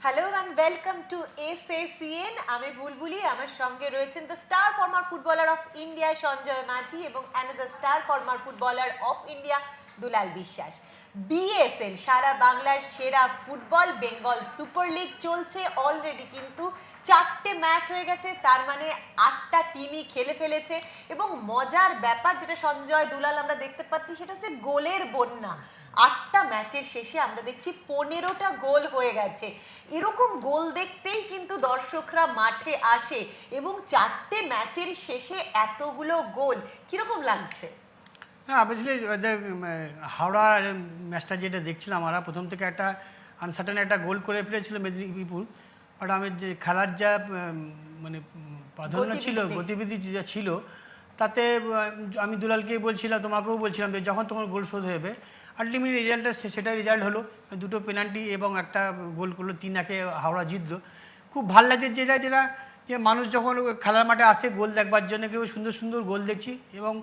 Hello and welcome to SACN. আমি বুলবুলি, আমার সঙ্গে রয়েছেন the star former footballer of India Sanjay Majhi এবং another star former footballer of India Dulal Biswas. BSL সারা বাংলার সেরা ফুটবল বেঙ্গল সুপার লিগ চলছে অলরেডি, কিন্তু 4টে ম্যাচ হয়ে গেছে, তার মানে 8টা টিমই খেলে ফেলেছে। এবং মজার ব্যাপার যেটা সঞ্জয় দুলাল আমরা দেখতে পাচ্ছি সেটা হচ্ছে গোলের বন্যা। 8টা ম্যাচের শেষে আমরা দেখছি 15টা গোল হয়ে গেছে। এরকম গোল দেখতেই কিন্তু দর্শকরা মাঠে আসে এবং 4টে ম্যাচের শেষে এতগুলো গোল কিরকম লাগছে? না, অবভিয়াসলি হাওড়া ম্যাচটা যেটা দেখছিলাম আমরা প্রথম থেকে একটা আনসার্টেন একটা গোল করে ফেলেছিল মেদিনীপুর। বাট আমি যে খেলার যা মানে প্রাধান্য ছিল, গতিবিধি যা ছিল, তাতে আমি দুলালকেই বলছিলাম, তোমাকেও বলছিলাম যে যখন তোমার গোল শোধ হবে আলটিমেটলি রেজাল্টটা সেটাই রেজাল্ট হলো। দুটো পেনাল্টি এবং একটা গোল করলো, 3-1 হাওড়া জিতলো। খুব ভালো লাগছে যেটা যেটা যে মানুষ যখন খেলার মাঠে আসে গোল দেখবার জন্য, কেউ সুন্দর সুন্দর গোল দেখছি। এবং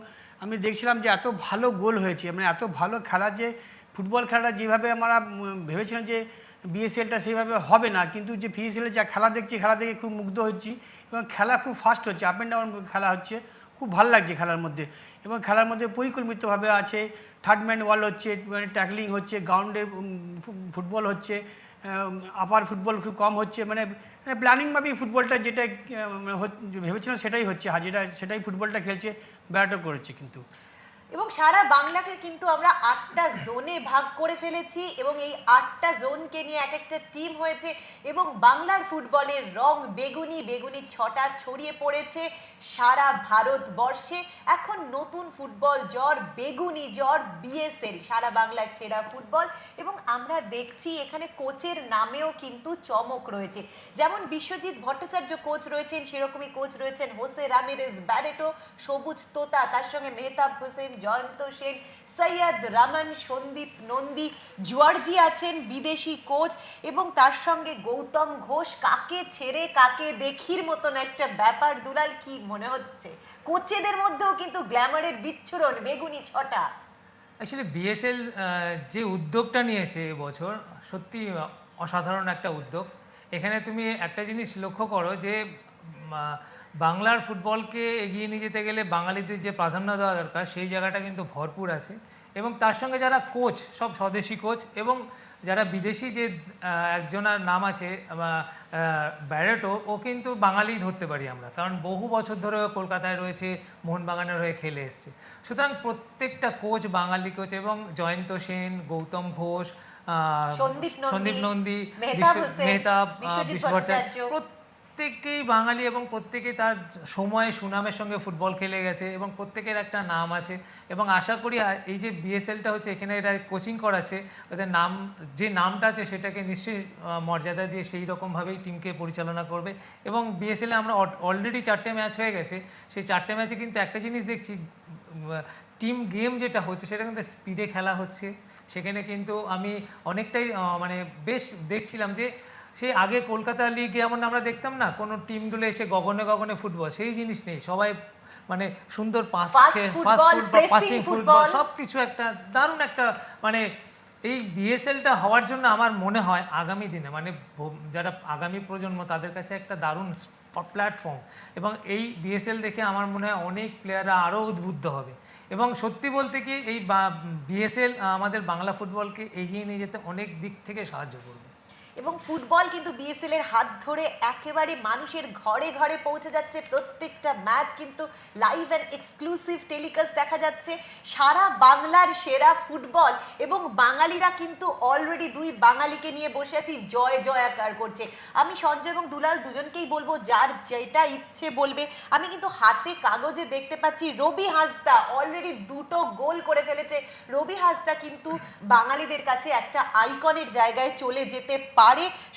আমি দেখছিলাম যে এত ভালো গোল হয়েছে, মানে এত ভালো খেলা, যে ফুটবল খেলাটা যেভাবে আমরা ভেবেছিলাম যে বিএসএলটা সেইভাবে হবে না, কিন্তু যে বিএসএলের যা খেলা দেখছি, খেলা দেখে খুব মুগ্ধ হচ্ছি। এবং খেলা খুব ফাস্ট হচ্ছে, আপ অ্যান্ড ডাউন খেলা হচ্ছে, খুব ভালো লাগছে খেলার মধ্যে। এবং খেলার মধ্যে পরিকল্পিতভাবে আছে, থার্ড ম্যান ওয়াল হচ্ছে, মানে ট্যাকলিং হচ্ছে, গ্রাউন্ডে ফুটবল হচ্ছে, আপার ফুটবল খুব কম হচ্ছে, মানে প্ল্যানিংভাবেই ফুটবলটা যেটা ভেবেছিলাম সেটাই হচ্ছে, সেটাই ফুটবলটা খেলছে, ব্যাটও করেছে কিন্তু। এবং সারা বাংলাকে কিন্তু আমরা 8টা জোনে ভাগ করে ফেলেছি এবং এই 8টা জোনকে নিয়ে এক একটা টিম হয়েছে এবং বাংলার ফুটবলের রং বেগুনি বেগুনি ছটা ছড়িয়ে পড়েছে সারা ভারতবর্ষে। এখন নতুন ফুটবল জ্বর, বেগুনি জ্বর, বিএসএল সারা বাংলার সেরা ফুটবল। এবং আমরা দেখছি এখানে কোচের নামেও কিন্তু চমক রয়েছে। যেমন বিশ্বজিৎ ভট্টাচার্য কোচ রয়েছেন, সেরকমই কোচ রয়েছেন হোসে রামিরেজ ব্যারেটো, সবুজ তোতা, তার সঙ্গে মেহতাব হোসেন, জয়ন্ত সেন, সৈয়দ রমন, সন্দীপ নন্দী, জর্জি আছেন বিদেশি কোচ, এবং তার সঙ্গে গৌতম ঘোষ। কাকে ছেড়ে কাকে দেখির মতন একটা ব্যাপার। দুলাল, কি মনে হচ্ছে? কোচেদের মধ্যেও কিন্তু গ্ল্যামারের বিচ্ছুরণ, বেগুনি ছটা। অ্যাকচুয়ালি বিএসএল যে উদ্যোগটা নিয়েছে এবছর সত্যি অসাধারণ একটা উদ্যোগ। এখানে তুমি একটা জিনিস লক্ষ্য করো যে বাংলার ফুটবলকে এগিয়ে নিয়ে যেতে গেলে বাঙালিদের যে প্রাধান্য দেওয়া দরকার সেই জায়গাটা কিন্তু ভরপুর আছে। এবং তার সঙ্গে যারা কোচ, সব স্বদেশি কোচ, এবং যারা বিদেশি যে একজনের নাম আছে ব্যারেটো, ও কিন্তু বাঙালি ধরতে পারি আমরা, কারণ বহু বছর ধরে কলকাতায় রয়েছে, মোহনবাগানের হয়ে খেলে এসছে। সুতরাং প্রত্যেকটা কোচ বাঙালি কোচ, এবং জয়ন্ত সেন, গৌতম ঘোষ, সন্দীপ নন্দী, মেহতাব, বিশ্বজিৎ ভট্টাচার্য, প্রত্যেকেই বাঙালি এবং প্রত্যেকেই তার সময়ে সুনামের সঙ্গে ফুটবল খেলে গেছে এবং প্রত্যেকের একটা নাম আছে। এবং আশা করি এই যে বিএসএলটা হচ্ছে, এখানে এরা কোচিং করাচ্ছে, ওদের নাম যে নামটা আছে সেটাকে নিশ্চয়ই মর্যাদা দিয়ে সেই রকমভাবেই টিমকে পরিচালনা করবে। এবং বিএসএলে আমরা অলরেডি 4টে ম্যাচ হয়ে গেছে, সেই 4টে ম্যাচে কিন্তু একটা জিনিস দেখছি, টিম গেম যেটা হচ্ছে সেটা কিন্তু স্পিডে খেলা হচ্ছে। সেখানে কিন্তু আমি অনেকটাই মানে বেশ দেখছিলাম যে সেই আগে কলকাতা লিগে যেমন আমরা দেখতাম না, কোনো টিমগুলো এসে গগনে গগনে ফুটবল, সেই জিনিস নেই। সবাই মানে সুন্দর পাসিং ফুটবল, সব কিছু একটা দারুণ একটা, মানে এই বিএসএলটা হওয়ার জন্য আমার মনে হয় আগামী দিনে, মানে যারা আগামী প্রজন্ম, তাদের কাছে একটা দারুণ প্ল্যাটফর্ম। এবং এই বিএসএল দেখে আমার মনে হয় অনেক প্লেয়াররা আরও উদ্বুদ্ধ হবে। এবং সত্যি বলতে কি এই বিএসএল আমাদের বাংলা ফুটবলকে এগিয়ে নিয়ে যেতে অনেক দিক থেকে সাহায্য করবে। এবং ফুটবল কিন্তু বিএসএল এর হাত ধরে একেবারে মানুষের ঘরে ঘরে পৌঁছে যাচ্ছে। প্রত্যেকটা ম্যাচ কিন্তু লাইভ অ্যান্ড এক্সক্লুসিভ টেলিকাস্ট দেখা যাচ্ছে। সারা বাংলার সেরা ফুটবল, এবং বাঙালিরা কিন্তু অলরেডি দুই বাঙালিকে নিয়ে বসে আছি, জয় জয়াকার করছে। আমি সঞ্জয় এবং দুলাল দুজনকেই বলবো, যার যেটা ইচ্ছে বলবে। আমি কিন্তু হাতে কাগজে দেখতে পাচ্ছি রবি হাঁসদা অলরেডি 2টো গোল করে ফেলেছে। রবি হাঁসদা কিন্তু বাঙালিদের কাছে একটা আইকনের জায়গায় চলে যেতে পারে।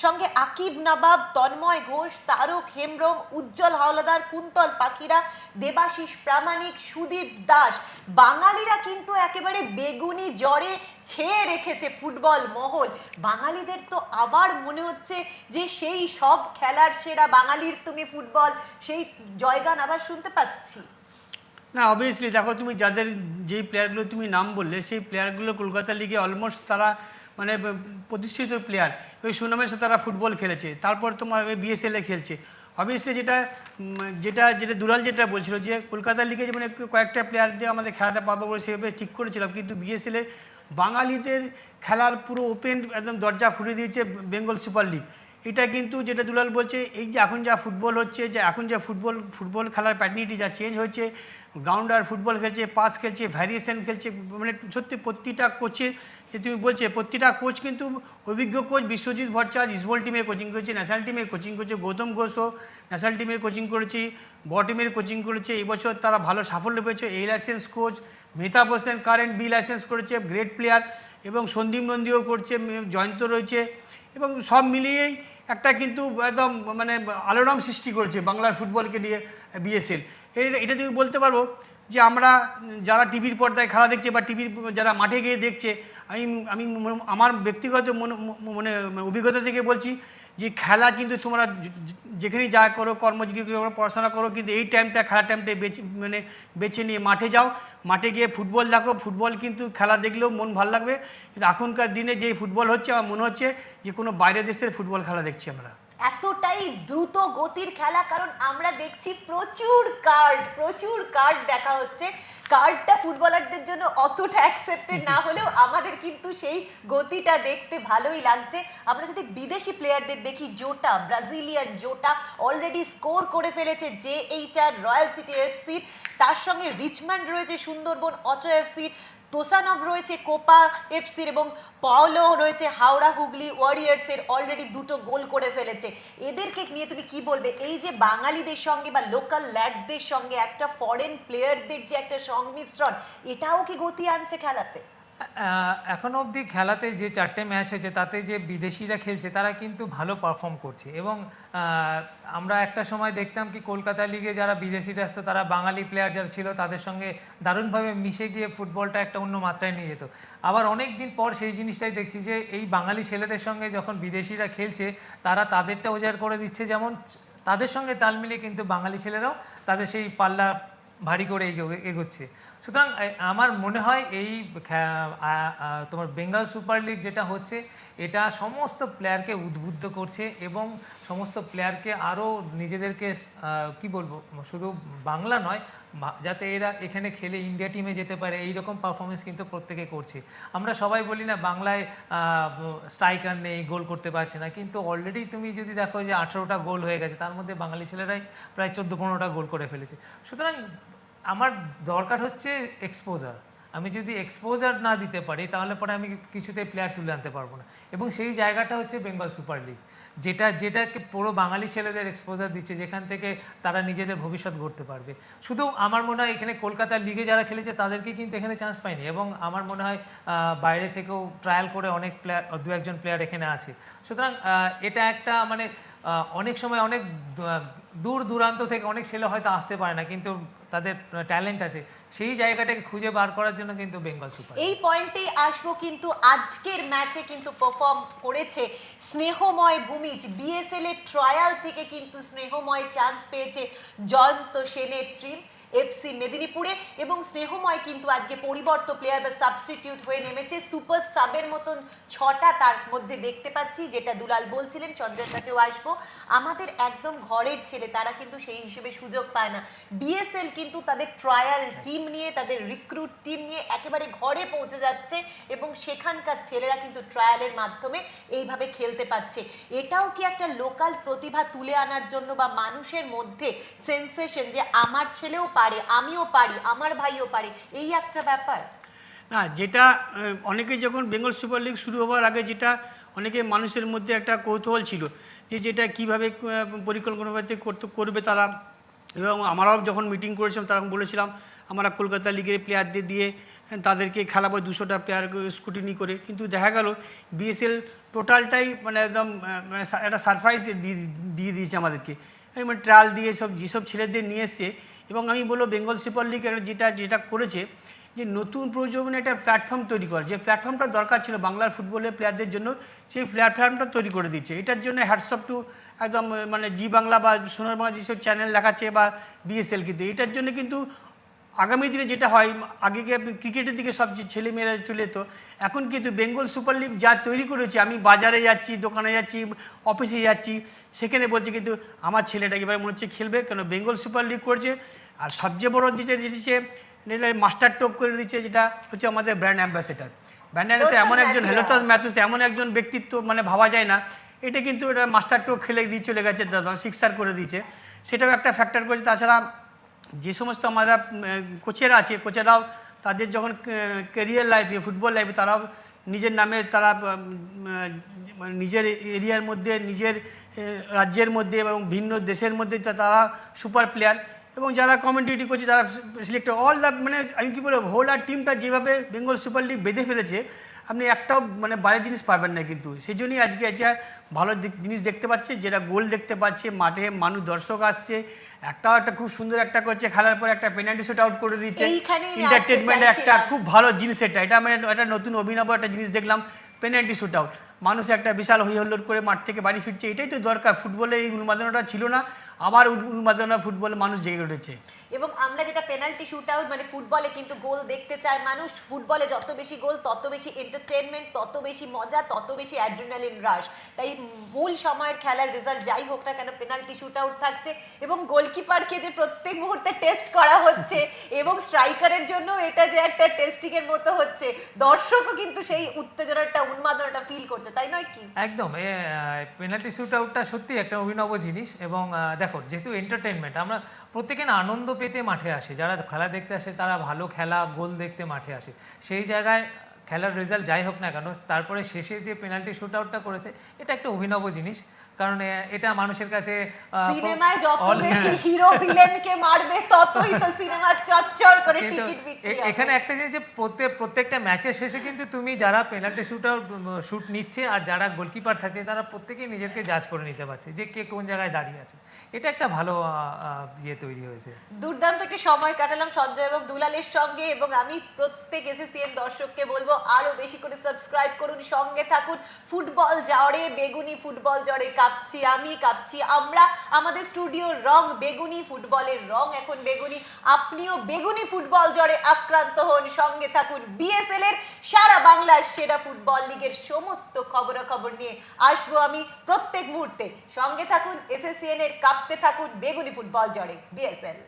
সঙ্গে আকিব নবাব, তন্ময় ঘোষ, তারক হেমব্রম, উজ্জ্বল হাওলাদার, কুন্তল পাখিরা, দেবাশিস প্রামাণিক, সুদীপ দাস। বাঙালিরা কিন্তু একেবারে বেগুনি জ্বরে ছেয়ে রেখেছে ফুটবল মহল। বাঙালিদের তো আবার মনে হচ্ছে যে সেই সব খেলার সেরা বাঙালির তুমি ফুটবল, সেই জয়গান আবার শুনতে পাচ্ছি। না, অবভিয়াসলি দেখো, তুমি যাদের যেই প্লেয়ারগুলো তুমি নাম বললে, সেই প্লেয়ারগুলো কলকাতা লিগে অলমোস্ট তারা মানে প্রতিষ্ঠিত প্লেয়ার, ওই সুনামের সাথে তারা ফুটবল খেলেছে, তারপর তোমার বিএসএলে খেলছে। অবভিয়াসলি যেটা যেটা যেটা দুলাল যেটা বলছিল যে কলকাতা লিগে মানে কয়েকটা প্লেয়ার যে আমাদের খেলাতে পারবো বলে সেভাবে ঠিক করেছিলাম, কিন্তু বিএসএলে বাঙালিদের খেলার পুরো ওপেন একদম দরজা খুলে দিয়েছে বেঙ্গল সুপার লিগ। এটা কিন্তু যেটা দুলাল বলছে, এই যে এখন যা ফুটবল হচ্ছে, যে এখন যা ফুটবল খেলার প্যাটার্নিটি যা চেঞ্জ হচ্ছে, গ্রাউন্ডার ফুটবল খেলছে, পাস খেলছে, ভ্যারিয়েশন খেলছে, মানে সত্যি প্রতিটা কোচে যে তুমি বলছে প্রতিটা কোচ কিন্তু অভিজ্ঞ কোচ। বিশ্বজিৎ ভট্টাচার্য ইসবল টিমের কোচিং করেছে, ন্যাশনাল টিমের কোচিং করেছে, গৌতম ঘোষও ন্যাশনাল টিমের কোচিং করেছি, টিমের কোচিং করেছে। এবছর তারা ভালো সাফল্য পেয়েছে। A licence coach Mehtab Hossain current B licence করেছে, গ্রেট প্লেয়ার, এবং সন্দীপ নন্দীও করছে, জয়ন্ত রয়েছে, এবং সব মিলিয়েই একটা কিন্তু একদম মানে আলোড়ন সৃষ্টি করেছে বাংলার ফুটবলকে নিয়ে বিএসএল। এটা তুমি বলতে পারবো যে আমরা যারা টিভির পর্দায় খেলা দেখছে বা টিভির যারা মাঠে গিয়ে দেখছে, আমি আমার ব্যক্তিগত মানে অভিজ্ঞতা থেকে বলছি যে খেলা কিন্তু তোমরা যেখানেই যা করো, কর্মজীবী করো, পড়াশোনা করো, কিন্তু এই টাইমটা খেলার টাইমটা বেছে নিয়ে মাঠে যাও, মাঠে গিয়ে ফুটবল দেখো। ফুটবল কিন্তু খেলা দেখলেও মন ভালো লাগবে, কিন্তু এখনকার দিনে যে ফুটবল হচ্ছে আমার মনে হচ্ছে যে কোনো বাইরের দেশের ফুটবল খেলা দেখছি আমরা। এতটাই দ্রুত গতির খেলা, কারণ আমরা দেখছি প্রচুর কার্ড দেখা হচ্ছে। কার্ডটা ফুটবলারদের জন্য অতটা অ্যাকসেপ্টেড না হলেও আমাদের কিন্তু সেই গতিটা দেখতে ভালোই লাগছে। আমরা যদি বিদেশি প্লেয়ারদের দেখি, ব্রাজিলিয়ান জোটা অলরেডি স্কোর করে ফেলেছে JHR রয়্যাল সিটি এফসির, তার সঙ্গে রিচমন্ড রয়েছে সুন্দরবন অটো এফসির, তোসানভ রয়েছে কোপা এফসির, এবং পাওলো রয়েছে হাওড়া হুগলি ওয়ারিয়ার্সের, অলরেডি 2টো গোল করে ফেলেছে। এদেরকে নিয়ে তুমি কি বলবে? এই যে বাঙালিদের সঙ্গে বা লোকাল ল্যাডদের সঙ্গে একটা ফরেন প্লেয়ারদের যে একটা সংমিশ্রণ, এটাও কি গতি আনছে খেলাতে? এখনো অবধি খেলাতে যে 4টে ম্যাচ হয়েছে তাতে যে বিদেশিরা খেলছে তারা কিন্তু ভালো পারফর্ম করছে, এবং আমরা একটা সময় দেখতাম কি কলকাতা লিগে যারা বিদেশিরা আসতো তারা বাঙালি প্লেয়ার যারা ছিল তাদের সঙ্গে দারুণভাবে মিশে গিয়ে ফুটবলটা একটা অন্য মাত্রায় নিয়ে যেত। আবার অনেক দিন পর সেই জিনিসটাই দেখছি যে এই বাঙালি ছেলেদের সঙ্গে যখন বিদেশিরা খেলছে তারা তাদেরটা উজাড় করে দিচ্ছে, যেমন তাদের সঙ্গে তাল মিলিয়ে কিন্তু বাঙালি ছেলেরাও তাদের সেই পাল্লা ভারী করে এগোচ্ছে। সুতরাং আমার মনে হয় এই তোমার বেঙ্গল সুপার লিগ যেটা হচ্ছে এটা সমস্ত প্লেয়ারকে উদ্বুদ্ধ করছে, এবং সমস্ত প্লেয়ারকে আরও নিজেদেরকে কি বলবো, শুধু বাংলা নয়, যাতে এরা এখানে খেলে ইন্ডিয়া টিমে যেতে পারে, এই রকম পারফরমেন্স কিন্তু প্রত্যেকে করছে। আমরা সবাই বলি না বাংলায় স্ট্রাইকার নেই, গোল করতে পারছে না, কিন্তু অলরেডি তুমি যদি দেখো যে 18টা গোল হয়ে গেছে, তার মধ্যে বাঙালি ছেলেরাই প্রায় 14-15টা গোল করে ফেলেছে। সুতরাং আমার দরকার হচ্ছে এক্সপোজার। আমি যদি এক্সপোজার না দিতে পারি তাহলে পরে আমি কিছুতেই প্লেয়ার তুলে আনতে পারবো না, এবং সেই জায়গাটা হচ্ছে বেঙ্গল সুপার লিগ, যেটাকে পুরো বাঙালি ছেলেদের এক্সপোজার দিচ্ছে, যেখান থেকে তারা নিজেদের ভবিষ্যৎ গড়তে পারবে। শুধু আমার মনে হয় এখানে কলকাতার লিগে যারা খেলেছে তাদেরকে কিন্তু এখানে চান্স পায়নি, এবং আমার মনে হয় বাইরে থেকেও ট্রায়াল করে অনেক প্লেয়ার, 2-1জন প্লেয়ার এখানে আছে। সুতরাং এটা একটা মানে অনেক সময় অনেক দূর দূরান্ত থেকে অনেক ছেলে হয়তো আসতে পারে না, কিন্তু তাদের ট্যালেন্ট আছে, সেই জায়গাটাকে খুঁজে বার করার জন্য কিন্তু বেঙ্গল সুপার। এই পয়েন্টেই আসবো, কিন্তু আজকের ম্যাচে কিন্তু পারফর্ম করেছে স্নেহময় ভূমিজ। বিএসএল এর ট্রায়াল থেকে কিন্তু স্নেহময় চান্স পেয়েছে জয়ন্ত সেনের টিম এফসি মেদিনীপুরে, এবং স্নেহময় কিন্তু আজকে পরিবর্ত প্লেয়ার বা সাবস্টিটিউট হয়ে নেমেছে। সুপার সাবের মতন 6টা তার মধ্যে দেখতে পাচ্ছি, যেটা দুলাল বলছিলেন, সঞ্জয়ের কাছেও আসবো। আমাদের একদম ঘরের ছেলে, তারা কিন্তু সেই হিসেবে সুযোগ পায় না। বিএসএল কিন্তু তাদের ট্রায়াল টিম নিয়ে, তাদের রিক্রুট টিম নিয়ে একেবারে ঘরে পৌঁছে যাচ্ছে, এবং সেখানকার ছেলেরা কিন্তু ট্রায়ালের মাধ্যমে এইভাবে খেলতে পারছে। এটাও কি একটা লোকাল প্রতিভা তুলে আনার জন্য বা মানুষের মধ্যে সেন্সেশন যে আমার ছেলেও পারে, আমিও পারি, আমার ভাইও পারে, এই একটা ব্যাপার না? যেটা অনেকে যখন বেঙ্গল সুপার লিগ শুরু হওয়ার আগে যেটা অনেকে মানুষের মধ্যে একটা কৌতূহল ছিল যে যেটা কীভাবে পরিকল্পনাভাবে করবে তারা, এবং আমরাও যখন মিটিং করেছিলাম তখন বলেছিলাম আমরা কলকাতা লিগের প্লেয়ারদের দিয়ে তাদেরকে খেলাবো 200টা প্লেয়ার স্কুটিনি করে, কিন্তু দেখা গেল বিএসএল টোটালটাই মানে একদম মানে একটা সারপ্রাইজ দিয়ে দিয়েছে আমাদেরকে, মানে ট্রায়াল দিয়ে যেসব ছেলেদের নিয়ে এসছে। এবং আমি বলবো বেঙ্গল সুপার লিগ যেটা করেছে যে নতুন প্রজন্মের একটা প্ল্যাটফর্ম তৈরি করা, যে প্ল্যাটফর্মটা দরকার ছিল বাংলার ফুটবলের প্লেয়ারদের জন্য, সেই প্ল্যাটফর্মটা তৈরি করে দিচ্ছে। এটার জন্য হ্যাটসঅপ টু একদম মানে জি বাংলা বা সোনার বাংলা যেসব চ্যানেল দেখাচ্ছে বা বিএসএল, কিন্তু এটার জন্য কিন্তু আগামী দিনে যেটা হয়, আগে ক্রিকেটের দিকে সব যে ছেলেমেয়েরা চলে যেত, এখন কিন্তু বেঙ্গল সুপার লিগ যা তৈরি করেছে, আমি বাজারে যাচ্ছি, দোকানে যাচ্ছি, অফিসে যাচ্ছি, সেখানে বলছে কিন্তু আমার ছেলেটা এবার মনে হচ্ছে খেলবে, কেন বেঙ্গল সুপার লিগ করছে। আর সবচেয়ে বড় যেটা দিচ্ছে মাস্টার টোপ করে দিচ্ছে, যেটা হচ্ছে আমাদের ব্র্যান্ড অ্যাম্বাসেডার। ব্র্যান্ড অ্যাম্বাসেডার এমন একজন, হেলোতাস ম্যাথুস এমন একজন ব্যক্তিত্ব, মানে ভাবা যায় না। এটা কিন্তু এটা মাস্টার টোপ খেলে দিয়ে চলে গেছে, দাদা সিক্সার করে দিচ্ছে, সেটাও একটা ফ্যাক্টর করেছে। তাছাড়া যে সমস্ত আমরা কোচেরা আছে, কোচেরাও তাদের যখন ক্যারিয়ার লাইফে, ফুটবল লাইফে, তারাও নিজের নামে তারা নিজের এরিয়ার মধ্যে, নিজের রাজ্যের মধ্যে এবং ভিন্ন দেশের মধ্যে তারা সুপার প্লেয়ার, এবং যারা কমেন্টেটিভ করছে তারা সিলেক্ট অল দ্য, মানে আমি কী বলবো, হোল আর টিমটা যেভাবে বেঙ্গল সুপার লিগ বেঁধে ফেলেছে, আপনি একটাও মানে বাইরের জিনিস পাবেন না। কিন্তু সেই জন্যই আজকে এটা ভালো জিনিস দেখতে পাচ্ছে, যেটা গোল দেখতে পাচ্ছে, মাঠে মানুষ দর্শক আসছে, একটা খুব সুন্দর একটা করছে, খেলার পর একটা পেনাল্টি শুট আউট করে দিচ্ছে, এন্টারটেনমেন্টের একটা খুব ভালো জিনিস এটা মানে একটা নতুন অভিনব একটা জিনিস দেখলাম, পেনাল্টি শুট আউট, মানুষ একটা বিশাল হই হল্লোড় করে মাঠ থেকে বাড়ি ফিরছে, এটাই তো দরকার। ফুটবলে এই উন্মাদনাটা ছিল না, আবার উন্মাদনা ফুটবলে মানুষ জেগে উঠেছে। এবং আমরা যেটা পেনাল্টি শুট আউট, মানে ফুটবলে কিন্তু গোল দেখতে চায় মানুষ, ফুটবলে যত বেশি গোল তত বেশি এন্টারটেনমেন্ট, তত বেশি মজা, তত বেশি অ্যাড্রিনালিন রাশ। তাই মূল সময়ের খেলার রেজাল্ট যাই হোক না কেন, পেনাল্টি শুট আউট থাকছে, এবং গোলকিপারকে যে প্রত্যেক মুহূর্তে টেস্ট করা হচ্ছে, এবং স্ট্রাইকারের জন্য এটা যে একটা টেস্টিং এর মতো হচ্ছে, দর্শকও কিন্তু সেই উত্তেজনাটা, উন্মাদনাটা ফিল করছে, তাই নয় কি? একদম, পেনাল্টি শুট আউটটা সত্যি একটা অভিনব জিনিস। এবং দেখো, যেহেতু এন্টারটেনমেন্ট, আমরা প্রত্যেকে না আনন্দ পেতে মাঠে আসে, যারা খেলা দেখতে আসে তারা ভালো খেলা, গোল দেখতে মাঠে আসে। সেই জায়গায় খেলার রেজাল্ট যাই হোক না কেন, তারপরে শেষে যে পেনাল্টি শুট আউটটা করেছে, এটা একটা অভিনব জিনিস। কারণ এটা মানুষের কাছে সিনেমায় যত বেশি হিরো ভিলেনকে মারবে, ততই তো সিনেমা চচ্চর করে টিকিট বিক্রি হবে। এখানে একটা জিনিস, প্রত্যেকটা ম্যাচের শেষে কিন্তু তুমি যারা পেনাল্টি শুট নিচ্ছে আর যারা গোলকিপার থাকছে, তারা প্রত্যেকেই নিজেকে জাজ করে নিতে পারছে যে কে কোন জায়গায় দাঁড়িয়ে আছে। এটা একটা ভালো ইয়ে তৈরি হয়েছে। দুর্দান্ত একটা সময় কাটালাম সঞ্জয় এবং দুলালের সঙ্গে, এবং আমি প্রত্যেক এসএসসিএন দর্শককে বলবো আরো বেশি করে সাবস্ক্রাইব করুন, সঙ্গে থাকুন। ফুটবল জড়ে বেগুনি, ফুটবল জড়ে কাঁপছি আমি, কাঁপছি আমরা। আমাদের স্টুডিওর রং বেগুনি, ফুটবলের রং এখন বেগুনি। আপনিও বেগুনি ফুটবল জড়ে আক্রান্ত হন, সঙ্গে থাকুন। বিএসএল এর সারা বাংলার সেরা ফুটবল লিগের সমস্ত খবরাখবর নিয়ে আসবো আমি প্রত্যেক মুহূর্তে। সঙ্গে থাকুন, এসএসসিএন এর কাঁপতে থাকুন, বেগুনি ফুটবল জড়ে বিএসএল।